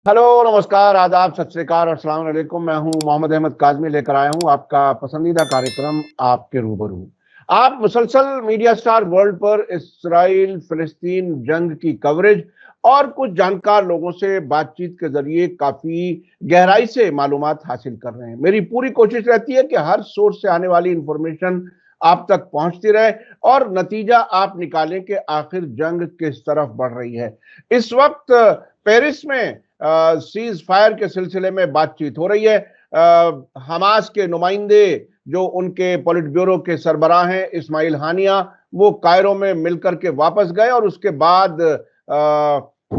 Hello, नमस्कार, आदाब, सत श्री अकाल और अस्सलाम वालेकुम। मैं हूं मोहम्मद अहमद काज़मी, लेकर आया हूं आपका पसंदीदा कार्यक्रम आपके रूबरू। आप मुसलसल मीडिया स्टार वर्ल्ड पर इसराइल फिलिस्तीन जंग की कवरेज और कुछ जानकार लोगों से बातचीत के जरिए काफी गहराई से मालूमात हासिल कर रहे हैं। मेरी पूरी कोशिश रहती है कि हर सोर्स से आने वाली इंफॉर्मेशन आप तक पहुंचती रहे और नतीजा आप निकालें कि आखिर जंग किस तरफ बढ़ रही है। इस वक्त पेरिस में सीज फायर के सिलसिले में बातचीत हो रही है। हमास के नुमाइंदे जो उनके पॉलिट ब्यूरो के सरबराह हैं इस्माइल हानिया, वो कायरो में मिलकर के वापस गए और उसके बाद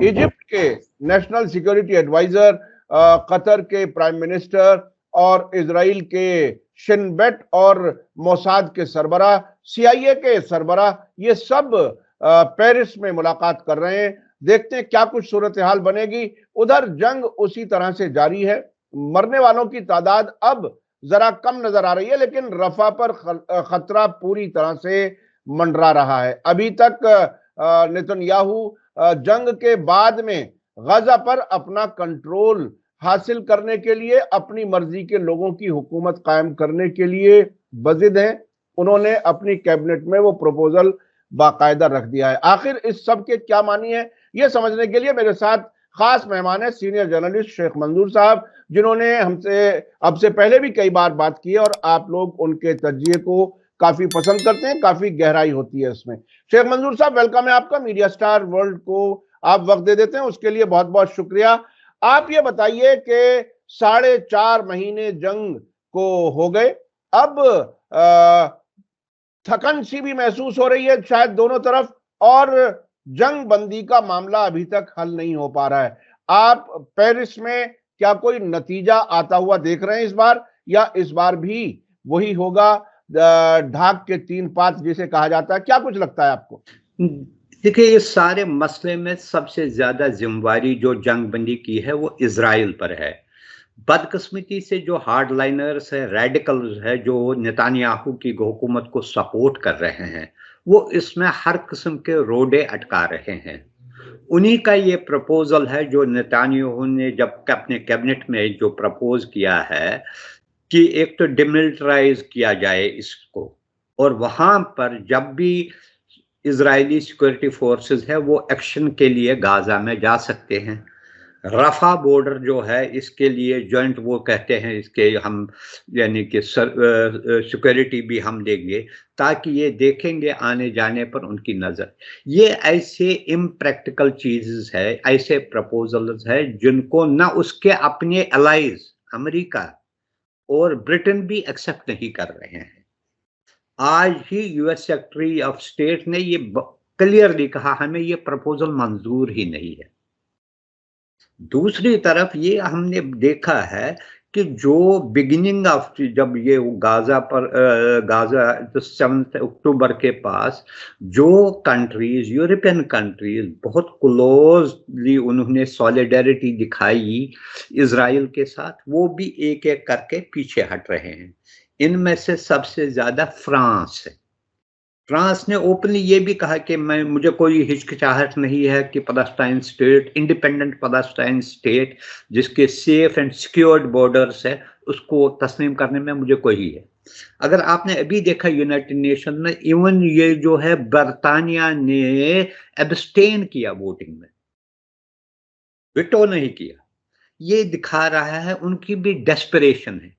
इजिप्ट के नेशनल सिक्योरिटी एडवाइजर, कतर के प्राइम मिनिस्टर और इजराइल के शिनबेट और मोसाद के सरबराह, सीआईए के सरबराह, ये सब पेरिस में मुलाकात कर रहे हैं। देखते हैं क्या कुछ सूरत हाल बनेगी। उधर जंग उसी तरह से जारी है। मरने वालों की तादाद अब जरा कम नजर आ रही है, लेकिन रफा पर खतरा पूरी तरह से मंडरा रहा है। अभी तक नेतन्याहू जंग के बाद में गजा पर अपना कंट्रोल हासिल करने के लिए, अपनी मर्जी के लोगों की हुकूमत कायम करने के लिए बजिद हैं। उन्होंने अपनी कैबिनेट में वो प्रपोजल बाकायदा रख दिया है। आखिर इस सब के क्या मानी है, ये समझने के लिए मेरे साथ खास मेहमान है सीनियर जर्नलिस्ट शेख मंजूर साहब, जिन्होंने हमसे अब से पहले भी कई बार बात की है और आप लोग उनके तज्जिए को काफी पसंद करते हैं, काफी गहराई होती है इसमें। शेख मंजूर साहब, वेलकम है आपका। मीडिया स्टार वर्ल्ड को आप वक्त दे देते हैं, उसके लिए बहुत बहुत शुक्रिया। आप ये बताइए कि 4.5 महीने जंग को हो गए, अब थकन सी भी महसूस हो रही है शायद दोनों तरफ, और जंग बंदी का मामला अभी तक हल नहीं हो पा रहा है। आप पेरिस में क्या कोई नतीजा आता हुआ देख रहे हैं इस बार, या इस बार भी वही होगा, ढाक के 3 पात जिसे कहा जाता है? क्या कुछ लगता है आपको? देखिए, इस सारे मसले में सबसे ज्यादा जिम्मेवारी जो जंगबंदी की है वो इजराइल पर है। बदकिस्मती से जो हार्डलाइनर्स है, रेडिकल्स है, जो नेतान्याहू की हुकूमत को सपोर्ट कर रहे हैं, वो इसमें हर किस्म के रोडे अटका रहे हैं। उन्हीं का ये प्रपोजल है जो नेतान्याहू ने जब अपने कैबिनेट में जो प्रपोज किया है कि एक तो डिमिलिटराइज किया जाए इसको, और वहां पर जब भी इजरायली सिक्योरिटी फोर्सेस है वो एक्शन के लिए गाजा में जा सकते हैं। रफा बॉर्डर जो है इसके लिए जॉइंट वो कहते हैं, इसके हम यानी कि सिक्योरिटी भी हम देंगे ताकि ये देखेंगे आने जाने पर उनकी नज़र। ये ऐसे इम्प्रैक्टिकल चीज़ है, ऐसे प्रपोजल्स है जिनको ना उसके अपने अलाइज अमेरिका और ब्रिटेन भी एक्सेप्ट नहीं कर रहे हैं। आज ही यूएस सेक्रेटरी ऑफ स्टेट ने ये क्लियरली कहा हमें ये प्रपोजल मंजूर ही नहीं है। दूसरी तरफ ये हमने देखा है कि जो बिगिनिंग ऑफ जब ये गाजा पर गाजा 7 अक्टूबर के पास जो कंट्रीज, यूरोपियन कंट्रीज बहुत क्लोजली उन्होंने सॉलिडारिटी दिखाई इजराइल के साथ, वो भी एक एक करके पीछे हट रहे हैं। इनमें से सबसे ज्यादा फ्रांस है। फ्रांस ने ओपनली ये भी कहा कि मुझे कोई हिचकिचाहट नहीं है कि Palestine state, independent Palestine state जिसके सेफ एंड सिक्योर्ड बॉर्डर्स है, उसको तस्लीम करने में मुझे कोई है। अगर आपने अभी देखा यूनाइटेड नेशन में, इवन ये जो है बर्तानिया ने एब्सटेन किया वोटिंग में, विटो नहीं किया। ये दिखा रहा है उनकी भी डेस्परेशन है,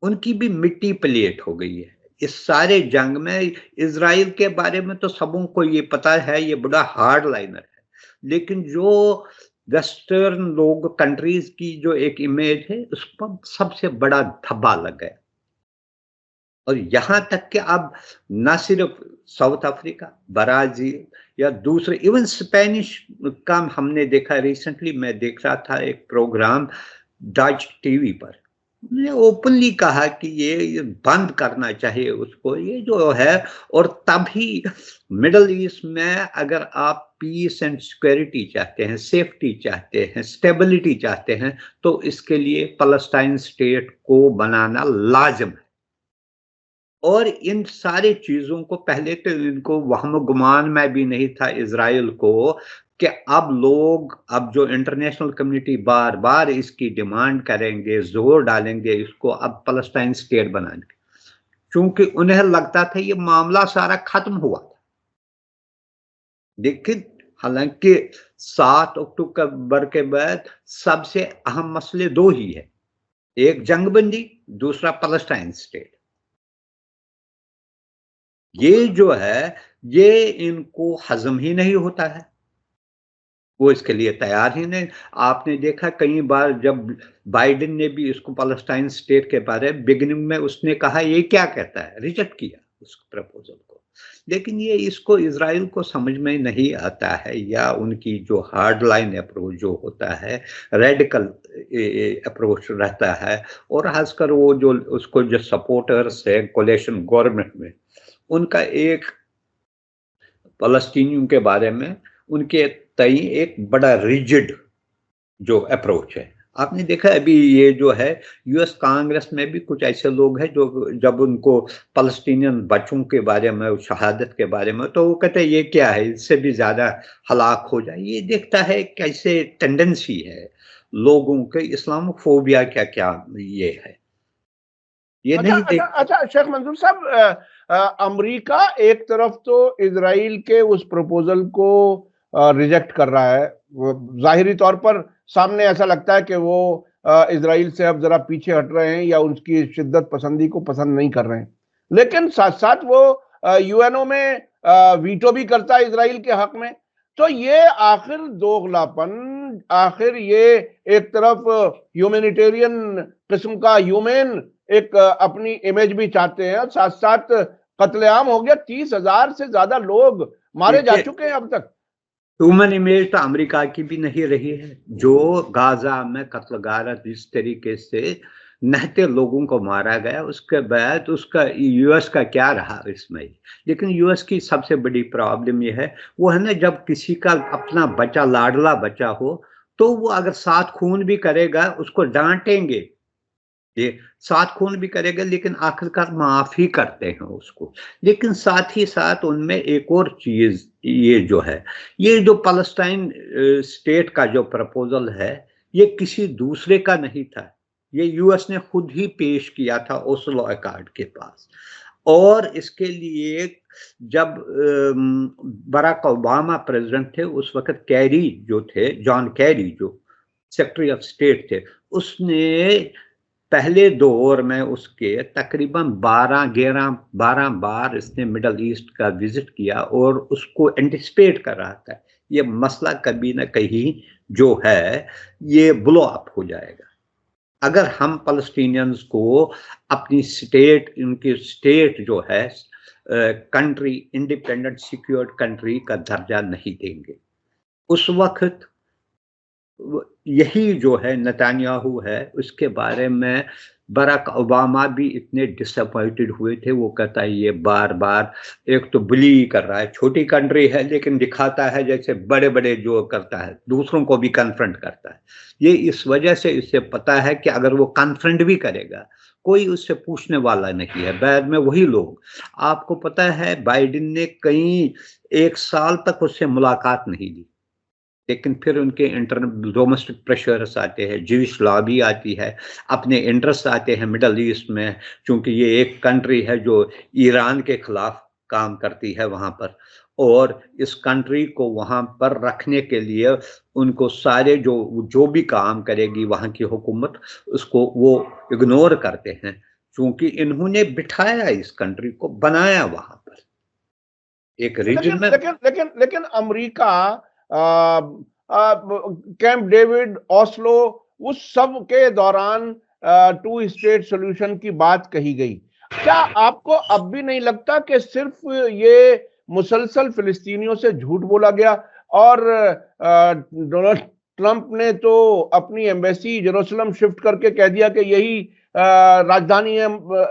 उनकी भी मिट्टी प्लेट हो गई है इस सारे जंग में। इजराइल के बारे में तो सबों को ये पता है, ये बड़ा हार्ड लाइनर है, लेकिन जो वेस्टर्न लोग कंट्रीज की जो एक इमेज है उस पर सबसे बड़ा धब्बा लग गया। और यहां तक कि अब न सिर्फ साउथ अफ्रीका, ब्राजील या दूसरे, इवन स्पेनिश का हमने देखा। रिसेंटली मैं देख रहा था एक प्रोग्राम डच टीवी पर, ने ओपनली कहा कि ये बंद करना चाहिए उसको, ये जो है। और तभी मिडल ईस्ट में अगर आप पीस एंड सिक्योरिटी चाहते हैं, सेफ्टी चाहते हैं, स्टेबिलिटी चाहते हैं, तो इसके लिए पैलेस्टाइन स्टेट को बनाना लाजिम है। और इन सारी चीजों को पहले तो इनको वहम गुमान में भी नहीं था इजराइल को कि अब जो इंटरनेशनल कम्युनिटी बार बार इसकी डिमांड करेंगे, जोर डालेंगे इसको अब पैलेस्टाइन स्टेट बनाने, क्योंकि उन्हें लगता था ये मामला सारा खत्म हुआ था। लेकिन हालांकि 7 अक्टूबर के बाद सबसे अहम मसले दो ही है, एक जंगबंदी, दूसरा पैलेस्टाइन स्टेट। ये जो है ये इनको हजम ही नहीं होता है, वो इसके लिए तैयार ही नहीं। आपने देखा कई बार जब बाइडेन ने भी इसको पैलेस्टाइन स्टेट के बारे में बिगिनिंग में उसने कहा ये क्या कहता है, रिजेक्ट किया उस प्रपोजल को। लेकिन ये इसको इजराइल को समझ में नहीं आता है, या उनकी जो हार्ड लाइन अप्रोच जो होता है, रेडिकल अप्रोच रहता है, और खासकर वो जो उसको जो सपोर्टर्स है कोलिशन गवर्नमेंट में, उनका एक फलस्तीनियों के बारे में उनके तई एक बड़ा रिजिड जो अप्रोच है। आपने देखा अभी ये जो है यूएस कांग्रेस में भी कुछ ऐसे लोग हैं जो जब उनको फलस्तीनियन बच्चों के बारे में, शहादत के बारे में, तो वो कहते हैं ये क्या है, इससे भी ज्यादा हलाक हो जाए। ये देखता है कैसे टेंडेंसी है लोगों के, इस्लामोफोबिया क्या क्या ये है, ये अच्छा, नहीं अच्छा शेख मंजूर साहब, अमेरिका एक तरफ तो इजराइल के उस प्रपोजल को रिजेक्ट कर रहा है, जाहिरी तौर पर सामने ऐसा लगता है कि वो इजराइल से अब जरा पीछे हट रहे हैं या उसकी शिद्दत पसंदी को पसंद नहीं कर रहे हैं, लेकिन साथ साथ वो यूएनओ में वीटो भी करता है इजराइल के हक में। तो ये आखिर दोगलापन, आखिर ये एक तरफ ह्यूमैनिटेरियन किस्म का ह्यूमन एक अपनी इमेज भी चाहते हैं, साथ साथ कत्लेआम हो गया, 30,000 से ज्यादा लोग मारे जा चुके हैं अब तक। ह्यूमन इमेज तो अमेरिका की भी नहीं रही है, जो गाजा में कत्लगारत इस तरीके से नहते लोगों को मारा गया, उसके बाद उसका यूएस का क्या रहा इसमें। लेकिन यूएस की सबसे बड़ी प्रॉब्लम यह है, वो है ना, जब किसी का अपना बच्चा, लाडला बच्चा हो, तो वो अगर 7 खून भी करेगा उसको डांटेंगे, ये 7 खून भी करेगा, लेकिन आखिरकार माफ ही करते हैं उसको। लेकिन साथ ही साथ उनमें एक और चीज ये जो है, ये जो पैलेस्टाइन स्टेट का जो प्रपोजल है, ये किसी दूसरे का नहीं था, ये यूएस ने खुद ही पेश किया था ओस्लो अकॉर्ड के पास। और इसके लिए जब बराक ओबामा प्रेसिडेंट थे उस वक्त कैरी जो थे, जॉन कैरी जो सेक्रेटरी ऑफ स्टेट थे, उसने पहले दौर में उसके तकरीबन 12 बार इसने मिडल ईस्ट का विजिट किया और उसको एंटिसिपेट कर रहा था ये मसला कभी ना कहीं जो है ये ब्लो अप हो जाएगा अगर हम पैलेस्टीनियंस को अपनी स्टेट, उनकी स्टेट जो है कंट्री, इंडिपेंडेंट सिक्योर्ड कंट्री का दर्जा नहीं देंगे। उस वक्त यही जो है नेतन्याहू है, उसके बारे में बराक ओबामा भी इतने डिसअपॉइंटेड हुए थे। वो कहता है ये बार बार एक तो बुली कर रहा है, छोटी कंट्री है लेकिन दिखाता है जैसे बड़े बड़े जो करता है, दूसरों को भी कन्फ्रंट करता है। ये इस वजह से इससे पता है कि अगर वो कन्फ्रंट भी करेगा कोई उससे पूछने वाला नहीं है। बाद में वही लोग, आपको पता है बाइडेन ने कई 1 साल तक उससे मुलाकात नहीं दी, लेकिन फिर उनके इंटरनल डोमेस्टिक प्रेशर्स आते हैं, ज्यूइश लॉबी आती है, अपने इंटरेस्ट आते हैं मिडल ईस्ट में, क्योंकि ये एक कंट्री है जो ईरान के खिलाफ काम करती है वहाँ पर, और इस कंट्री को वहाँ पर रखने के लिए उनको सारे जो भी काम करेगी वहाँ की हुकूमत, उसको वो इग्नोर करते हैं, क्योंकि इन्होंने बिठाया इस कंट्री को, बनाया वहाँ पर एक रीजन में। लेकिन अमेरिका, कैंप डेविड, ओस्लो, उस सब के दौरान 2 स्टेट सोल्यूशन की बात कही गई। क्या आपको अब भी नहीं लगता कि सिर्फ ये मुसलसल फिलिस्तीनियों से झूठ बोला गया, और डोनाल्ड ट्रंप ने तो अपनी एम्बेसी जेरूसलम शिफ्ट करके कह दिया कि यही राजधानी है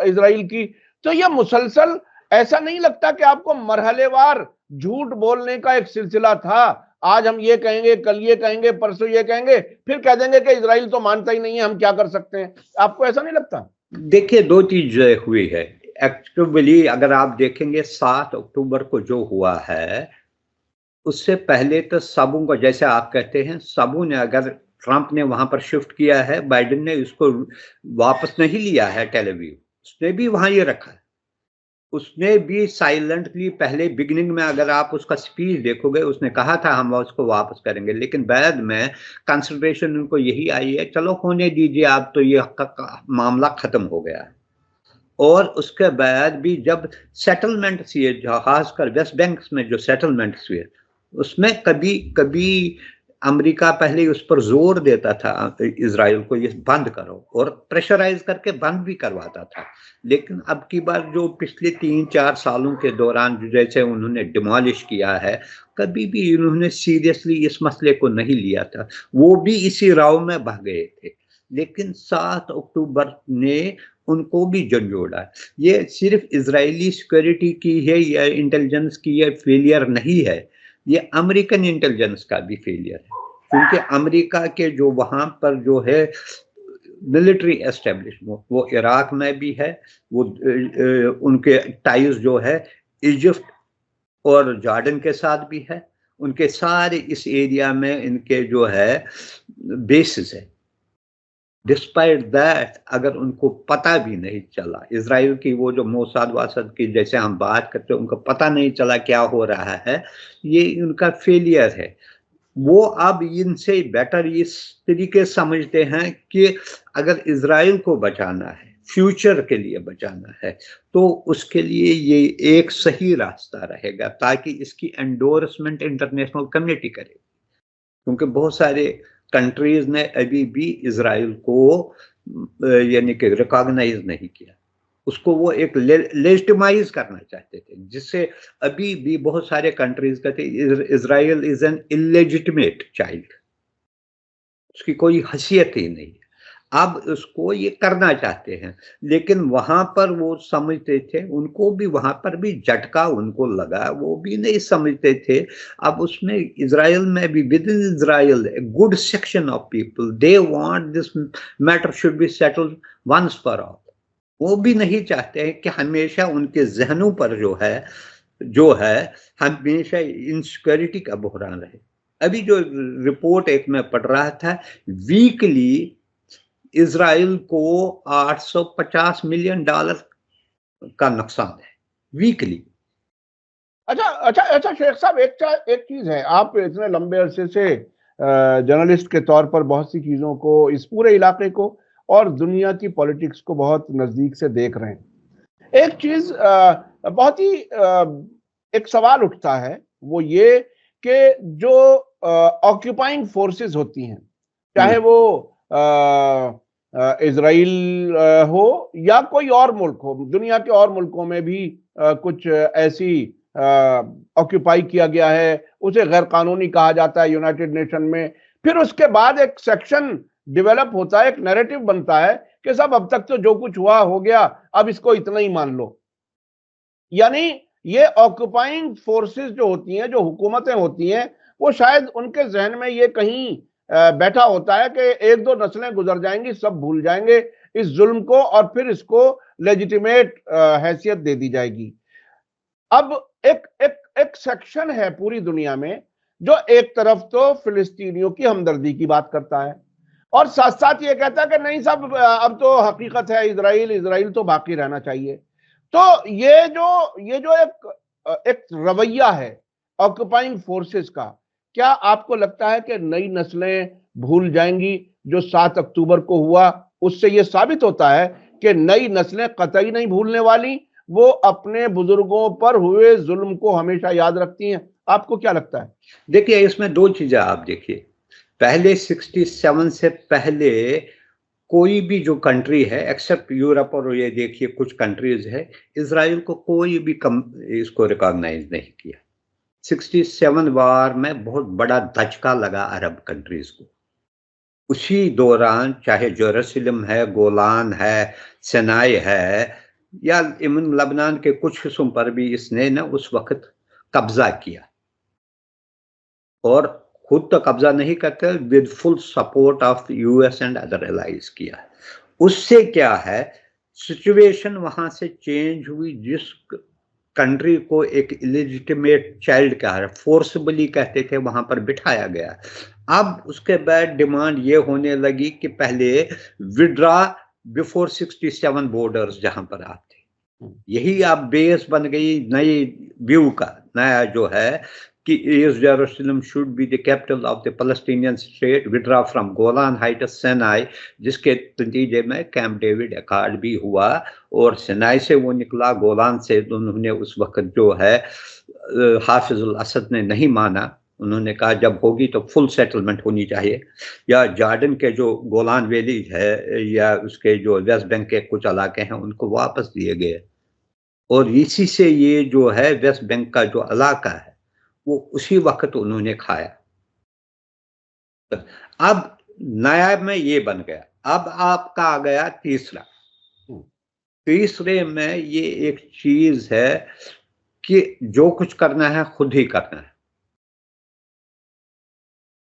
इजराइल की? तो यह मुसलसल, ऐसा नहीं लगता कि आपको मरहलेवार झूठ बोलने का एक सिलसिला था? आज हम ये कहेंगे, कल ये कहेंगे, परसों ये कहेंगे, फिर कह देंगे कि इजराइल तो मानता ही नहीं है, हम क्या कर सकते हैं। आपको ऐसा नहीं लगता? देखिए 2 चीज हुई है। एक्चुअली अगर आप देखेंगे 7 अक्टूबर को जो हुआ है, उससे पहले तो सबों को, जैसे आप कहते हैं, सबों ने, अगर ट्रंप ने वहां पर शिफ्ट किया है, बाइडेन ने इसको वापस नहीं लिया है टेल अवीव, उसने भी वहां ये रखा है। उसने भी साइलेंटली पहले बिगिनिंग में, अगर आप उसका स्पीच देखोगे, उसने कहा था हम उसको वापस करेंगे, लेकिन बाद में कंसिडरेशन उनको यही आई है, चलो होने दीजिए, आप तो ये मामला खत्म हो गया है। और उसके बाद भी जब सेटलमेंट्स हुए, खासकर वेस्ट बैंक में जो सेटलमेंट्स हुए, उसमें कभी कभी अमेरिका पहले उस पर जोर देता था इजराइल को, ये बंद करो, और प्रेशराइज करके बंद भी करवाता था। लेकिन अब की बार जो पिछले 3-4 सालों के दौरान जैसे उन्होंने डिमोलिश किया है, कभी भी उन्होंने सीरियसली इस मसले को नहीं लिया था, वो भी इसी राव में बह गए थे। लेकिन 7 अक्टूबर ने उनको भी झंझोड़ा। ये सिर्फ इजरायली सिक्योरिटी की है या इंटेलिजेंस की ये फेलियर नहीं है, ये अमेरिकन इंटेलिजेंस का भी फेलियर है, क्योंकि अमेरिका के जो वहां पर जो है मिलिट्री एस्टेब्लिशमेंट, वो इराक में भी है, वो उनके टाइज जो है इजिप्ट और जॉर्डन के साथ भी है, उनके सारे इस एरिया में इनके जो है बेसिस है। डिस्पाइट दैट, अगर उनको पता भी नहीं चला, इसराइल की वो जो मोसाद वासद की जैसे हम बात करते हैं, उनको पता नहीं चला क्या हो रहा है, ये उनका फेलियर है। वो अब इनसे बेटर इस तरीके समझते हैं कि अगर इसराइल को बचाना है, फ्यूचर के लिए बचाना है, तो उसके लिए ये एक सही रास्ता रहेगा, ताकि इसकी एंडोर्समेंट इंटरनेशनल कम्युनिटी करे, क्योंकि बहुत सारे कंट्रीज ने अभी भी इसराइल को यानी कि रिकॉग्नाइज नहीं किया, उसको वो एक लेजिटिमाइज करना चाहते थे, जिससे अभी भी बहुत सारे कंट्रीज कहते Israel is an illegitimate child, उसकी कोई हैसियत ही नहीं। अब उसको ये करना चाहते हैं, लेकिन वहां पर वो समझते थे, उनको भी वहां पर भी झटका उनको लगा, वो भी नहीं समझते थे। अब उसमें इसराइल में भी, within Israel, good section of people, they want this matter should be settled once for all. वो भी नहीं चाहते हैं कि हमेशा उनके जहनों पर जो है हमेशा इनसिक्योरिटी का बहरान रहे। अभी जो रिपोर्ट एक मैं पढ़ रहा था, वीकली इसराइल को $850 मिलियन का नुकसान है वीकली। अच्छा शेख साहब, एक चीज है, आप इतने लंबे अरसे से जर्नलिस्ट के तौर पर बहुत सी चीजों को, इस पूरे इलाके को और दुनिया की पॉलिटिक्स को बहुत नजदीक से देख रहे हैं। एक चीज बहुत ही एक सवाल उठता है, वो ये कि जो ऑक्यूपाइंग फोर्सेस होती हैं, चाहे वो इजराइल हो या कोई और मुल्क हो, दुनिया के और मुल्कों में भी कुछ ऐसी ऑक्यूपाई किया गया है, उसे गैर कानूनी कहा जाता है यूनाइटेड नेशन में। फिर उसके बाद एक सेक्शन डेवलप होता है, एक नैरेटिव बनता है कि सब अब तक तो जो कुछ हुआ हो गया, अब इसको इतना ही मान लो। यानी ये ऑक्यूपाइंग फोर्सेस जो होती हैं, जो हुकूमतें होती हैं, वो शायद उनके जहन में ये कहीं बैठा होता है कि एक दो नस्लें गुजर जाएंगी, सब भूल जाएंगे इस जुल्म को, और फिर इसको लेजिटिमेट हैसियत दे दी जाएगी। अब एक एक एक सेक्शन है पूरी दुनिया में जो एक तरफ तो फिलिस्तीनियों की हमदर्दी की बात करता है, और साथ साथ ये कहता है कि नहीं सब अब तो हकीकत है, इजराइल तो बाकी रहना चाहिए। तो ये जो एक रवैया है ऑक्यूपाइंग फोर्सेस का, क्या आपको लगता है कि नई नस्लें भूल जाएंगी जो 7 अक्टूबर को हुआ? उससे यह साबित होता है कि नई नस्लें कतई नहीं भूलने वाली, वो अपने बुजुर्गों पर हुए जुल्म को हमेशा याद रखती हैं। आपको क्या लगता है? देखिए, इसमें दो चीजें आप देखिए, पहले 67 से पहले कोई भी जो कंट्री है, एक्सेप्ट यूरोप और ये देखिए कुछ कंट्रीज है, इसराइल को कोई भी इसको रिकॉग्नाइज नहीं किया। 67 वार में बहुत बड़ा धचका लगा अरब कंट्रीज को। उसी दौरान चाहे जेरूसलम है, गोलान है, सिनाई है, या इवन लबनान के कुछ हिस्सों पर भी इसने ना उस वक्त कब्जा किया, और खुद तो कब्जा नहीं करते, with full support of US and other allies किया। उससे क्या है, सिचुएशन वहां से चेंज हुई। जिस कंट्री को एक इलेजिटिमेट चाइल्ड कहा है, फोर्सबली कहते थे, वहां पर बिठाया गया। अब उसके बाद डिमांड ये होने लगी कि पहले विड्रा बिफोर 67 बॉर्डर्स जहां पर आप थे। यही आप बेस बन गई नई व्यू का, नया जो है कि east Jerusalem should be the capital of the Palestinian state, withdraw from Golan Heights Sinai, जिसके नतीजे में कैंप डेविड अकॉर्ड भी हुआ और सिनाई से वो निकला, गोलान से उन्होंने उस वक्त जो है हाफिजुल असद ने नहीं माना। उन्होंने कहा जब होगी तो फुल सेटलमेंट होनी चाहिए, या जॉर्डन के जो गोलान वैली है या उसके जो वेस्ट बैंक के कुछ इलाके हैं उनको वापस दिए गए, और इसी से ये जो है वेस्ट बैंक का जो इलाका है वो उसी वक्त उन्होंने खाया। अब नया में ये बन गया। अब आपका आ गया तीसरा। तीसरे में ये एक चीज है कि जो कुछ करना है खुद ही करना है।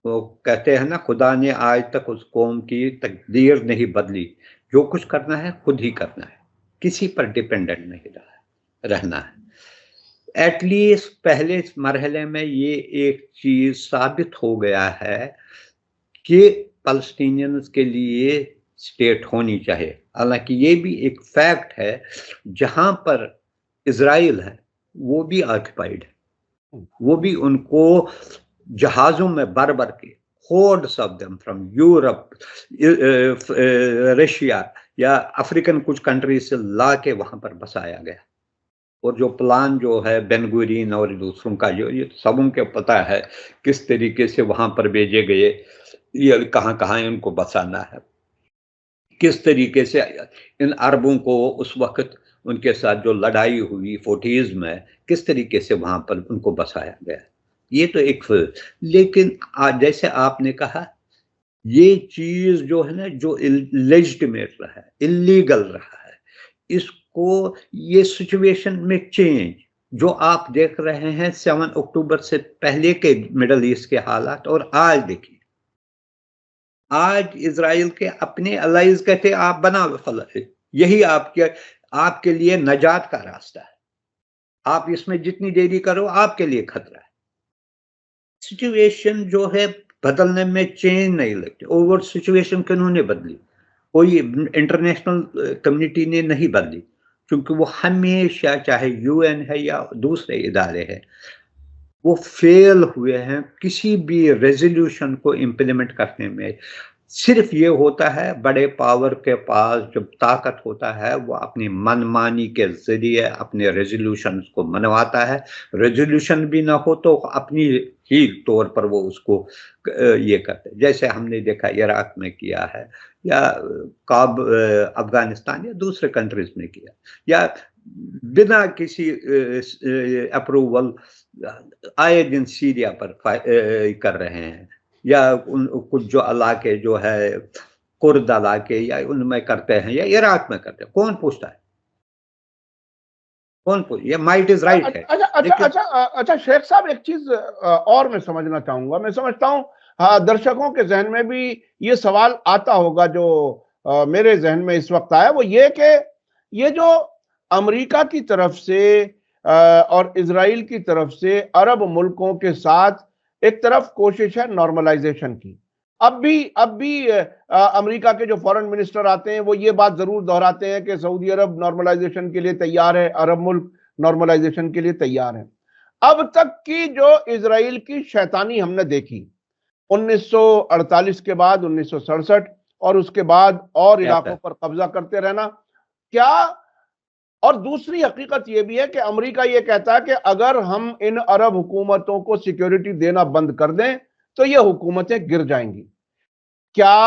वो कहते हैं ना, खुदा ने आज तक उस कौम की तकदीर नहीं बदली, जो कुछ करना है खुद ही करना है, किसी पर डिपेंडेंट नहीं रहना है। एटलीस्ट पहले मरहले में ये एक चीज साबित हो गया है कि पैलेस्टीनियंस के लिए स्टेट होनी चाहिए। हालांकि ये भी एक फैक्ट है, जहां पर इजराइल है वो भी ऑक्युपाइड है, वो भी उनको जहाजों में भर भर के hordes of them from Europe, Russia या अफ्रीकन कुछ कंट्री से ला के वहां पर बसाया गया। और जो प्लान जो है बेन-गुरियन और दूसरों का, जो ये सबों को पता है किस तरीके से वहां पर भेजे गए, ये कहाँ कहाँ इनको बसाना है, किस तरीके से इन अरबों को उस वक्त उनके साथ जो लड़ाई हुई 40s में, किस तरीके से वहां पर उनको बसाया गया। ये तो एक, लेकिन जैसे आपने कहा, ये चीज जो है ना, जो इलेजिटिमेट रहा है, इलीगल रहा है, इसको ये सिचुएशन में चेंज जो आप देख रहे हैं 7 अक्टूबर से पहले के मिडल ईस्ट के हालात, और आज देखिए, आज इजराइल के अपने अलाइज कहते आप बना फल, यही आपके लिए नजात का रास्ता है, आप इसमें जितनी देरी करो आपके लिए खतरा है। सिचुएशन जो है बदलने में चेंज नहीं लगती। ओवर सिचुएशन किन्होंने बदली? कोई इंटरनेशनल कम्युनिटी ने नहीं बदली, क्योंकि वो हमेशा, चाहे यूएन है या दूसरे इदारे हैं, वो फेल हुए हैं किसी भी रेजोल्यूशन को इम्प्लीमेंट करने में। सिर्फ ये होता है, बड़े पावर के पास जब ताकत होता है वो अपनी मनमानी के जरिए अपने रेजोल्यूशन को मनवाता है। रेजोल्यूशन भी ना हो तो अपनी ही तौर पर वो उसको ये करते हैं, जैसे हमने देखा इराक में किया है, या अफगानिस्तान या दूसरे कंट्रीज में किया, या बिना किसी अप्रूवल आए दिन सीरिया पर कर रहे हैं, या कुछ जो इलाके जो है कुर्द इलाके या उनमें करते हैं, या इराक में करते हैं। कौन पूछता है? कौन पूछ? ये माइट इज राइट है। अच्छा शेख साहब, एक चीज और मैं समझना चाहूंगा। मैं समझता हूँ दर्शकों के जहन में भी ये सवाल आता होगा जो मेरे जहन में इस वक्त आया, वो ये कि ये जो अमेरिका की तरफ से और इजराइल की तरफ से अरब मुल्कों के साथ एक तरफ कोशिश है नॉर्मलाइजेशन की। अब भी अमेरिका के जो फॉरेन मिनिस्टर आते हैं वो ये बात जरूर दोहराते हैं कि सऊदी अरब नॉर्मलाइजेशन के लिए तैयार है, अरब मुल्क नॉर्मलाइजेशन के लिए तैयार है। अब तक की जो इजराइल की शैतानी हमने देखी 1948 के बाद 1967 और उसके बाद और इलाकों पर कब्जा करते रहना, क्या, और दूसरी हकीकत यह भी है कि अमेरिका यह कहता है कि अगर हम इन अरब हुकूमतों को सिक्योरिटी देना बंद कर दें तो ये हुकूमतें गिर जाएंगी। क्या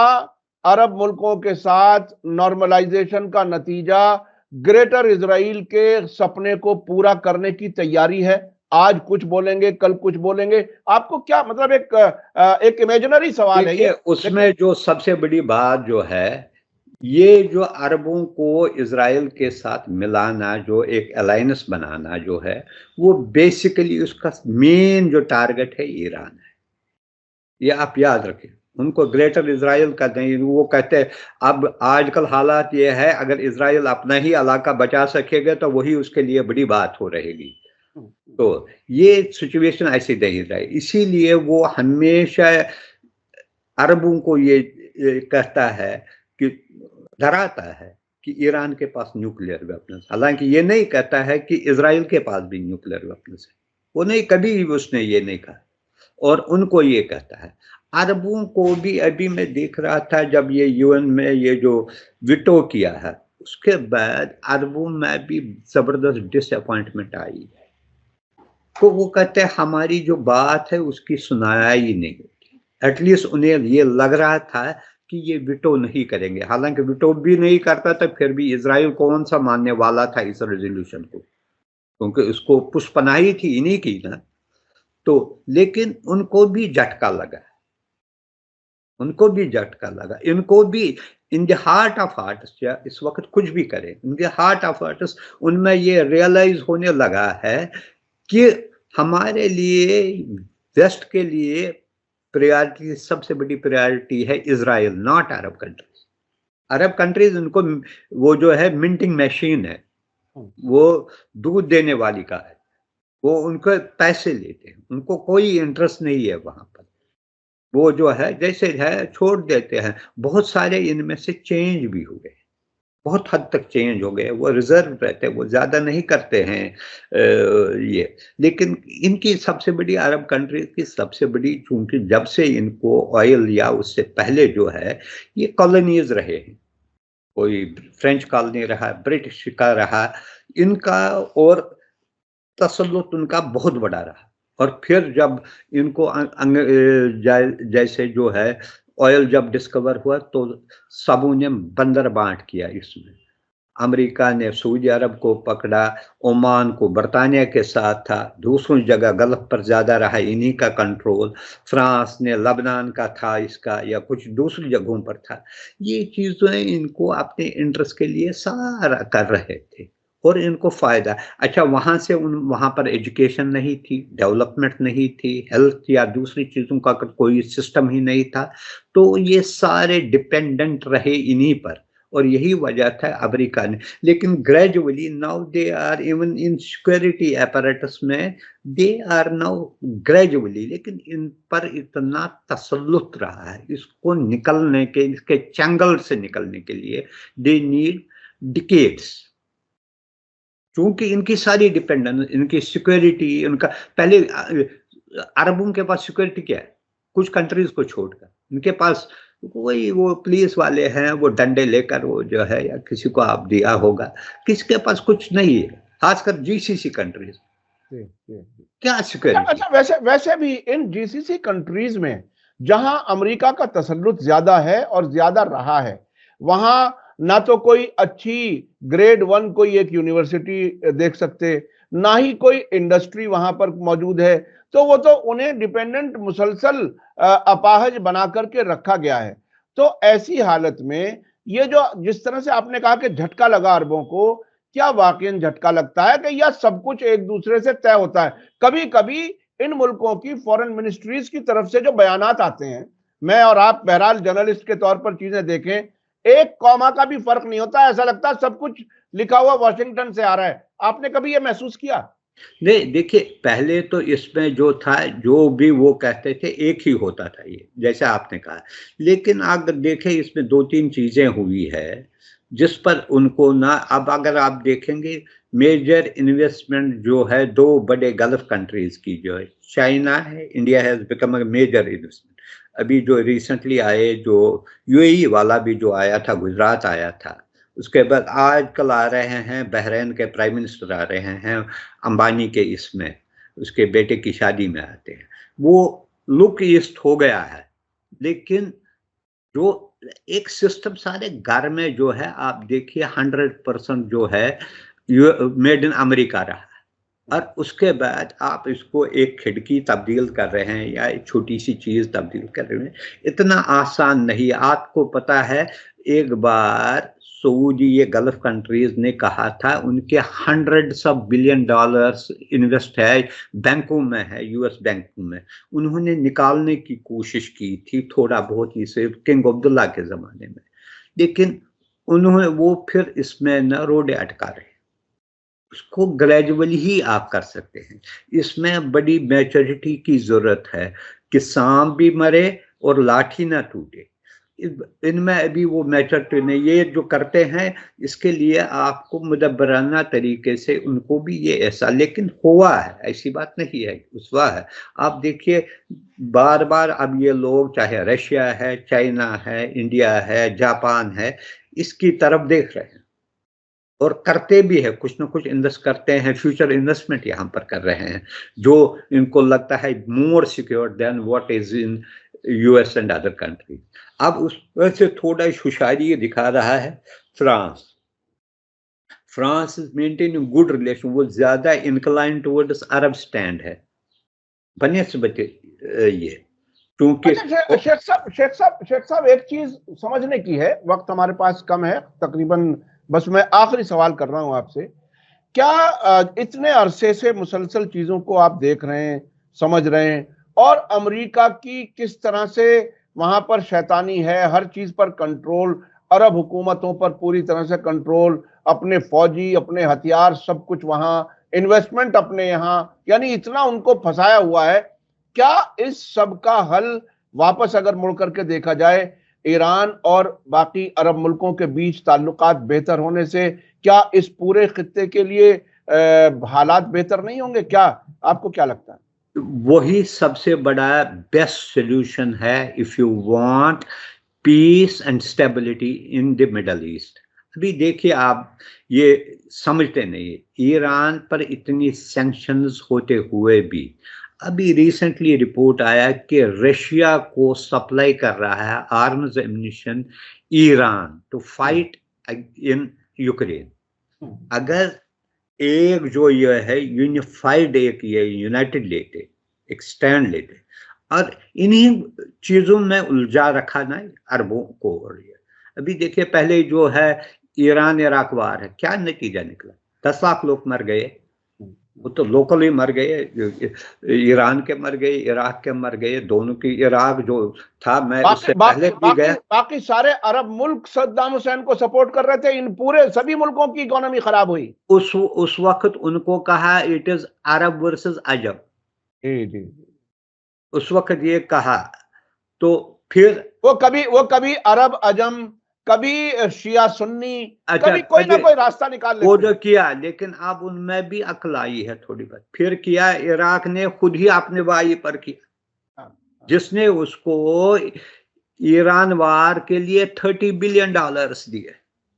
अरब मुल्कों के साथ नॉर्मलाइजेशन का नतीजा ग्रेटर इजराइल के सपने को पूरा करने की तैयारी है? आज कुछ बोलेंगे, कल कुछ बोलेंगे, आपको क्या मतलब? एक इमेजिनरी सवाल है ये। उसमें जो सबसे बड़ी बात जो है, ये जो अरबों को इजराइल के साथ मिलाना, जो एक अलायंस बनाना जो है, वो बेसिकली उसका मेन जो टारगेट है ईरान है। ये आप याद रखें, उनको ग्रेटर इजराइल का नहीं, वो कहते हैं अब आजकल हालात ये है अगर इजराइल अपना ही इलाका बचा सकेगा तो वही उसके लिए बड़ी बात हो रहेगी। तो ये सिचुएशन ऐसी नहीं रही, इसीलिए वो हमेशा अरबों को ये कहता है कि डराता है कि ईरान के पास न्यूक्लियर वेपन्स, हालांकि ये नहीं कहता है कि इजराइल के पास भी न्यूक्लियर वेपन्स है, वो नहीं, कभी भी उसने ये नहीं कहा, और उनको ये कहता है। अरबों को भी अभी मैं देख रहा था जब ये यूएन में ये जो विटो किया है उसके बाद अरबों में भी जबरदस्त डिसअपॉइंटमेंट आई है, तो वो कहते हैं हमारी जो बात है उसकी सुनाई नहीं होती। एटलीस्ट उन्हें ये लग रहा था कि ये विटो नहीं करेंगे, हालांकि विटो भी नहीं करता था फिर भी इजराइल कौन सा मानने वाला था इस रेजोल्यूशन को, क्योंकि उसको पुष्पनाही थी इन्हीं की ना। तो लेकिन उनको भी झटका लगा, उनको भी झटका लगा, इनको भी in the heart of hearts, या इस वक्त कुछ भी करें in the heart of hearts उनमें ये रियलाइज होने लगा है कि हमारे लिए, वेस्ट के लिए प्रायोरिटी, सबसे बड़ी प्रायोरिटी है Israel, not Arab countries. Arab countries उनको वो जो है मिंटिंग मशीन है, वो दूध देने वाली का है, वो उनको पैसे लेते हैं, उनको कोई इंटरेस्ट नहीं है वहां पर, वो जो है जैसे है छोड़ देते हैं। बहुत सारे इनमें से चेंज भी हुए, बहुत हद तक चेंज हो गए, वो रिजर्व रहते हैं, वो ज्यादा नहीं करते हैं ये। लेकिन इनकी सबसे बड़ी, अरब कंट्रीज की सबसे बड़ी, चूंकि जब से इनको ऑयल या उससे पहले जो है ये कॉलोनीज रहे हैं, कोई फ्रेंच कॉलोनी रहा, ब्रिटिश का रहा इनका, और तसल्लुत उनका बहुत बड़ा रहा। और फिर जब इनको जैसे जो है ऑयल जब डिस्कवर हुआ तो सबों ने बंदर बांट किया इसमें। अमेरिका ने सऊदी अरब को पकड़ा, ओमान को बरतानिया के साथ था, दूसरी जगह गल्फ पर ज्यादा रहा इन्हीं का कंट्रोल, फ्रांस ने लबनान का था इसका, या कुछ दूसरी जगहों पर था। ये चीजें इनको अपने इंटरेस्ट के लिए सारा कर रहे थे और इनको फायदा। अच्छा, वहां से वहां पर एजुकेशन नहीं थी, डेवलपमेंट नहीं थी, हेल्थ या दूसरी चीजों का कोई सिस्टम ही नहीं था, तो ये सारे डिपेंडेंट रहे इन्हीं पर, और यही वजह था अमेरिका ने। लेकिन gradually now they are even in security apparatus में, दे आर नाउ ग्रेजुअली, लेकिन इन पर इतना तसल्लुत रहा है, इसको निकलने के, इसके चंगल से निकलने के लिए दे नीड डिकेड्स, क्योंकि इनकी सारी डिपेंडेंस, इनकी सिक्योरिटी, उनका पहले अरबों के पास सिक्योरिटी क्या है, कुछ कंट्रीज को छोड़कर इनके पास वही वो पुलिस वाले हैं, वो डंडे लेकर वो जो है, या किसी को आप दिया होगा, किसके पास कुछ नहीं है, खासकर जीसीसी कंट्रीज क्या सिक्योरिटी। अच्छा, वैसे भी इन जीसीसी कंट्रीज में जहां अमेरिका का तसल्लुत ज्यादा है और ज्यादा रहा है, वहां ना तो कोई अच्छी ग्रेड 1 कोई एक यूनिवर्सिटी देख सकते, ना ही कोई इंडस्ट्री वहां पर मौजूद है, तो वो तो उन्हें डिपेंडेंट मुसलसल अपाहज बना करके रखा गया है। तो ऐसी हालत में ये जो जिस तरह से आपने कहा कि झटका लगा अरबों को, क्या वाकई झटका लगता है कि यह सब कुछ एक दूसरे से तय होता है? कभी कभी इन मुल्कों की फॉरेन मिनिस्ट्रीज की तरफ से जो बयानात आते हैं, मैं और आप बहरहाल जर्नलिस्ट के तौर पर चीजें देखें, एक कॉमा का भी फर्क नहीं होता, ऐसा लगता है सब कुछ लिखा हुआ वॉशिंगटन से आ रहा है। आपने कभी ये महसूस किया? नहीं, देखिए पहले तो इसमें जो था, जो भी वो कहते थे एक ही होता था, ये जैसे आपने कहा। लेकिन अगर देखें इसमें दो तीन चीजें हुई है जिस पर उनको ना, अब अगर आप देखेंगे मेजर इन्वेस्टमेंट जो है दो बड़े गल्फ कंट्रीज की जो है, चाइना है, India has become a major investment. अभी जो रिसेंटली आए, जो यूएई वाला भी जो आया था, गुजरात आया था, उसके बाद आजकल आ रहे हैं बहरीन के प्राइम मिनिस्टर आ रहे हैं, अंबानी के इसमें उसके बेटे की शादी में आते हैं, वो लुक ईस्ट हो गया है। लेकिन जो एक सिस्टम सारे घर में जो है, आप देखिए 100% जो है मेड इन अमेरिका रहा, और उसके बाद आप इसको एक खिड़की तब्दील कर रहे हैं या एक छोटी सी चीज तब्दील कर रहे हैं, इतना आसान नहीं। आपको पता है एक बार सऊदी, ये गल्फ कंट्रीज ने कहा था उनके $100 बिलियन इन्वेस्ट है, बैंकों में है, यूएस बैंकों में। उन्होंने निकालने की कोशिश की थी थोड़ा बहुत, इसे किंग अब्दुल्ला के जमाने में, लेकिन उन्होंने वो फिर इसमें न रोडे अटका रहे। उसको ग्रेजुअली ही आप कर सकते हैं, इसमें बड़ी मैच्योरिटी की जरूरत है कि सांप भी मरे और लाठी ना टूटे। इनमें अभी वो मैच्योरिटी नहीं, ये जो करते हैं इसके लिए आपको मुदब्बराना तरीके से उनको भी ये ऐसा, लेकिन हुआ है, ऐसी बात नहीं है, उसवा है। आप देखिए बार बार अब ये लोग, चाहे रशिया है, चाइना है, इंडिया है, जापान है, इसकी तरफ देख रहे हैं और करते भी है, कुछ ना कुछ इन्वेस्ट करते हैं, फ्यूचर इन्वेस्टमेंट यहाँ पर कर रहे हैं, जो इनको लगता है more secure than what is in US and other country. अब उस वजह से थोड़ा होशियारी दिखा रहा है France. France is maintaining good relation, वो ज्यादा इंक्लाइन टुवर्ड्स अरब स्टैंड है बनिस्बत ये, क्योंकि शेख साहब एक चीज समझने की है, वक्त हमारे पास कम है तकरीबन, बस मैं आखिरी सवाल कर रहा हूं आपसे। क्या इतने अरसे से मुसलसल चीजों को आप देख रहे हैं, समझ रहे हैं, और अमेरिका की किस तरह से वहां पर शैतानी है, हर चीज पर कंट्रोल, अरब हुकूमतों पर पूरी तरह से कंट्रोल, अपने फौजी, अपने हथियार, सब कुछ वहां, इन्वेस्टमेंट अपने यहां, यानी इतना उनको फंसाया हुआ है। क्या इस सब का हल वापस अगर मुड़ करके देखा जाए, ईरान और बाकी अरब मुल्कों के बीच ताल्लुकात बेहतर होने से क्या इस पूरे खित्ते के लिए हालात बेहतर नहीं होंगे? क्या आपको क्या लगता है? वही सबसे बड़ा बेस्ट सॉल्यूशन है if you want piece and stability in the middle east. अभी देखिए, आप ये समझते नहीं, ईरान पर इतनी सैंक्शंस होते हुए भी अभी रिसेंटली रिपोर्ट आया कि रशिया को सप्लाई कर रहा है arms ammunition Iran to fight in Ukraine. अगर एक जो ये है यूनिफाइड, एक ये यूनाइटेड लेते, एक स्टैंड लेते, और इन्हीं चीजों में उलझा रखा ना अरबों को। और ये अभी देखिए, पहले जो है ईरान इराक वार है, क्या नतीजा निकला? 10 लाख लोग मर गए, वो तो लोकली मर गए, ईरान के मर गए, इराक के मर गए, दोनों की। इराक जो था, मैं उससे पहले भी गया, बाकी सारे अरब मुल्क सद्दाम हुसैन को सपोर्ट कर रहे थे, इन पूरे सभी मुल्कों की इकोनॉमी खराब हुई। उस वक्त उनको कहा इट इज अरब वर्सेस अजब, जी, उस वक्त ये कहा। तो फिर वो कभी अरब अजम, कभी शिया सुन्नी, अच्छा, कभी कोई ना कोई रास्ता निकाल लेते वो जो किया, लेकिन अब उनमें भी अक्ल आई है थोड़ी बहुत। फिर किया, इराक ने खुद ही अपने भाई पर किया, जिसने उसको ईरान वार के लिए $30 बिलियन दिए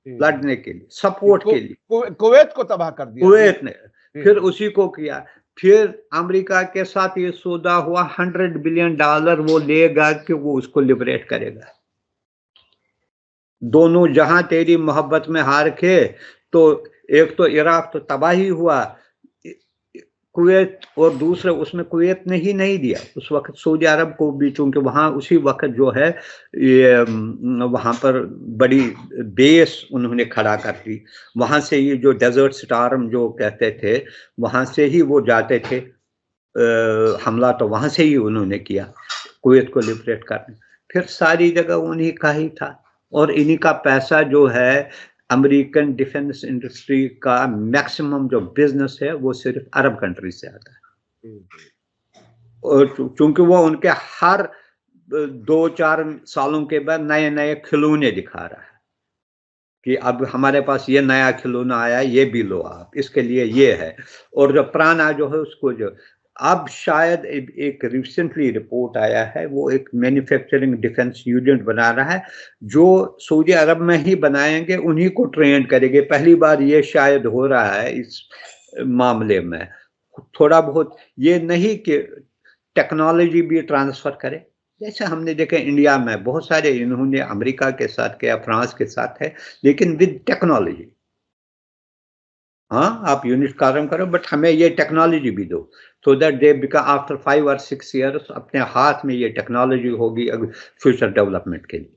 लड़ने के लिए, सपोर्ट के लिए। कुवैत को तबाह कर दिया कुवैत ने, फिर उसी को किया। फिर अमेरिका के साथ ये सौदा हुआ, $100 बिलियन वो लेगा कि वो उसको लिबरेट करेगा। दोनों जहां तेरी मोहब्बत में हार के, तो एक तो इराक तो तबाही हुआ, कुवैत, और दूसरे उसमें कुवैत ने ही नहीं दिया उस वक्त, सऊदी अरब को भी, चूंकि वहां उसी वक्त जो है ये वहां पर बड़ी बेस उन्होंने खड़ा कर दी। वहां से ये जो डेजर्ट स्टार्म जो कहते थे, वहां से ही वो जाते थे हमला, तो वहां से ही उन्होंने किया कुवैत को लिबरेट करने। फिर सारी जगह उन्हीं का ही था, और इन्हीं का पैसा जो है, अमेरिकन डिफेंस इंडस्ट्री का मैक्सिमम जो बिजनेस है वो सिर्फ अरब कंट्री से आता है। और चूंकि वो उनके हर 2-4 सालों के बाद नए नए खिलौने दिखा रहा है कि अब हमारे पास ये नया खिलौना आया, ये भी लो आप, इसके लिए ये है। और जो पुराना जो है उसको, जो अब शायद एक रिसेंटली रिपोर्ट आया है, वो एक मैन्युफैक्चरिंग डिफेंस यूनिट बना रहा है, जो सऊदी अरब में ही बनाएंगे, उन्हीं को ट्रेन करेंगे। पहली बार ये शायद हो रहा है इस मामले में। थोड़ा बहुत ये नहीं कि टेक्नोलॉजी भी ट्रांसफर करे, जैसे हमने देखा इंडिया में बहुत सारे इन्होंने अमेरिका के साथ किया, फ्रांस के साथ है, लेकिन विद टेक्नोलॉजी। हाँ, आप यूनिट काम करो, बट हमें ये टेक्नोलॉजी भी दो, so that they become after 5 or 6 years अपने हाथ में ये टेक्नोलॉजी होगी फ्यूचर डेवलपमेंट के लिए।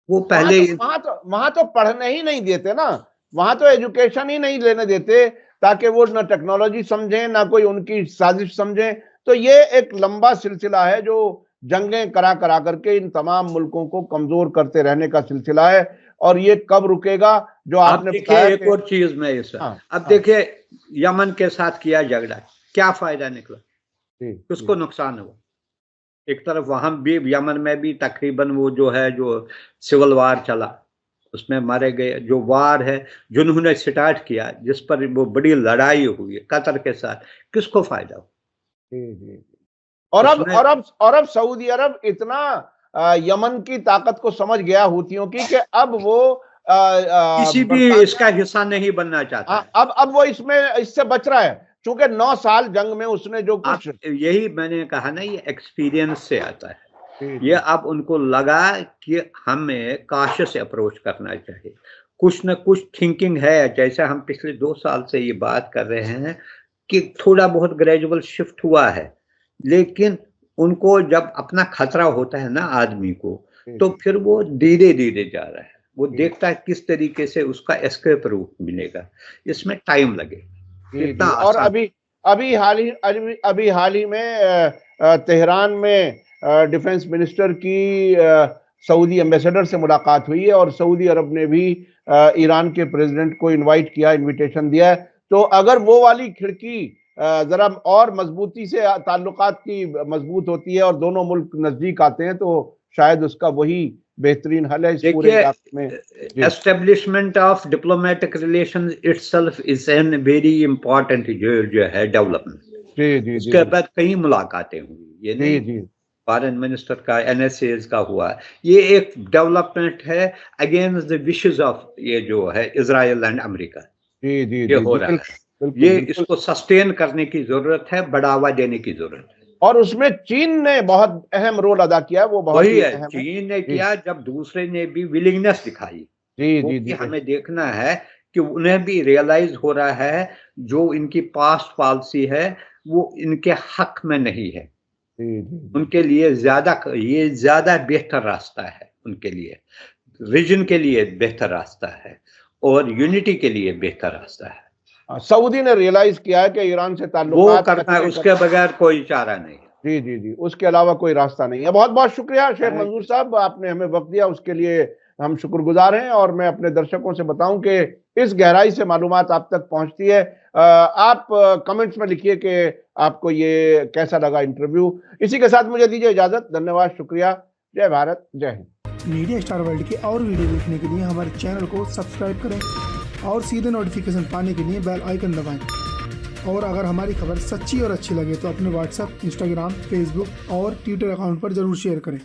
वो पहले वहां तो पढ़ने ही नहीं देते ना, वहां तो एजुकेशन ही नहीं लेने देते, ताकि वो ना टेक्नोलॉजी समझें ना कोई उनकी साजिश समझें। तो ये एक लंबा सिलसिला है जो जंगें करा करा करके इन तमाम मुल्कों को कमजोर करते रहने का सिलसिला है, और ये कब रुकेगा? जो अब आपने देखिए बताया एक और चीज में इस हाँ, अब देखिए यमन के साथ किया झगड़ा, क्या फायदा निकला, किसको नुकसान हुआ? एक तरफ वहां भी यमन में भी तकरीबन वो जो है जो सिविल वार चला, उसमें मारे गए, जो वार है जिन्होंने स्टार्ट किया, जिस पर वो बड़ी लड़ाई हुई है कतर के साथ, किसको फायदा हुआ? और अब सऊदी अरब इतना यमन की ताकत को समझ गया हूतियों की कि अब वो किसी भी इसका हिस्सा नहीं बनना चाहता है। अब वो इससे बच रहा है, चूंकि 9 साल जंग में उसने जो कुछ, यही मैंने कहा ना, ये एक्सपीरियंस से आता है। ये अब उनको लगा कि हमें काशिश अप्रोच करना चाहिए, कुछ न कुछ थिंकिंग है। जैसे हम पिछले 2 साल से ये बात कर रहे हैं कि थोड़ा बहुत ग्रेजुअल शिफ्ट हुआ है, लेकिन उनको जब अपना खतरा होता है ना आदमी को, तो फिर वो धीरे धीरे जा रहा है, वो देखता है किस तरीके से उसका एस्केप रूट मिलेगा, इसमें टाइम लगेगा। और अभी हाल ही में तेहरान में डिफेंस मिनिस्टर की सऊदी एम्बेसडर से मुलाकात हुई है, और सऊदी अरब ने भी ईरान के प्रेसिडेंट को इनवाइट किया, इनविटेशन दिया है। तो अगर वो वाली खिड़की जरा और मजबूती से ताल्लुकात की मजबूत होती है और दोनों मुल्क नजदीक आते हैं, तो शायद उसका वही बेहतरीन हल है इस पूरे इलाके में। Establishment of diplomatic relations itself is an very important जो है डेवलपमेंट। उसके बाद कई मुलाकातें हुई, ये नहीं फॉरेन मिनिस्टर का NSAs का हुआ, ये एक डेवलपमेंट है अगेंस्ट द विशेस ऑफ ये जो है इजराइल एंड अमेरिका। ये हो रहा है, ये इसको सस्टेन करने की जरूरत है, बढ़ावा देने की जरूरत है। और उसमें चीन ने बहुत अहम रोल अदा किया, वो बहुत वही है, चीन ने किया, जब दूसरे ने भी विलिंगनेस दिखाई। जी हमें देखना है कि उन्हें भी रियलाइज हो रहा है जो इनकी पास्ट पॉलिसी है वो इनके हक में नहीं है। उनके लिए ये ज्यादा बेहतर रास्ता है, उनके लिए रीजन के लिए बेहतर रास्ता है, और यूनिटी के लिए बेहतर रास्ता है। सऊदी ने रियलाइज किया है कि ईरान से ताल्लुक वो करना है, उसके बगैर कोई चारा नहीं है। जी, उसके अलावा कोई रास्ता नहीं है। बहुत बहुत शुक्रिया शेख मंजूर साहब, आपने हमें वक्त दिया, उसके लिए हम शुक्रगुजार हैं। और मैं अपने दर्शकों से बताऊं कि इस गहराई से मालूमात आप तक पहुंचती है। आप कमेंट्स में लिखिए कि आपको ये कैसा लगा इंटरव्यू। इसी के साथ मुझे दीजिए इजाजत। धन्यवाद, शुक्रिया। जय भारत, जय हिंद। मीडिया स्टार वर्ल्ड के और वीडियो देखने के लिए हमारे चैनल को सब्सक्राइब करें और सीधे नोटिफिकेशन पाने के लिए बेल आइकन दबाएं। और अगर हमारी खबर सच्ची और अच्छी लगे तो अपने व्हाट्सएप, इंस्टाग्राम, फेसबुक और ट्विटर अकाउंट पर जरूर शेयर करें।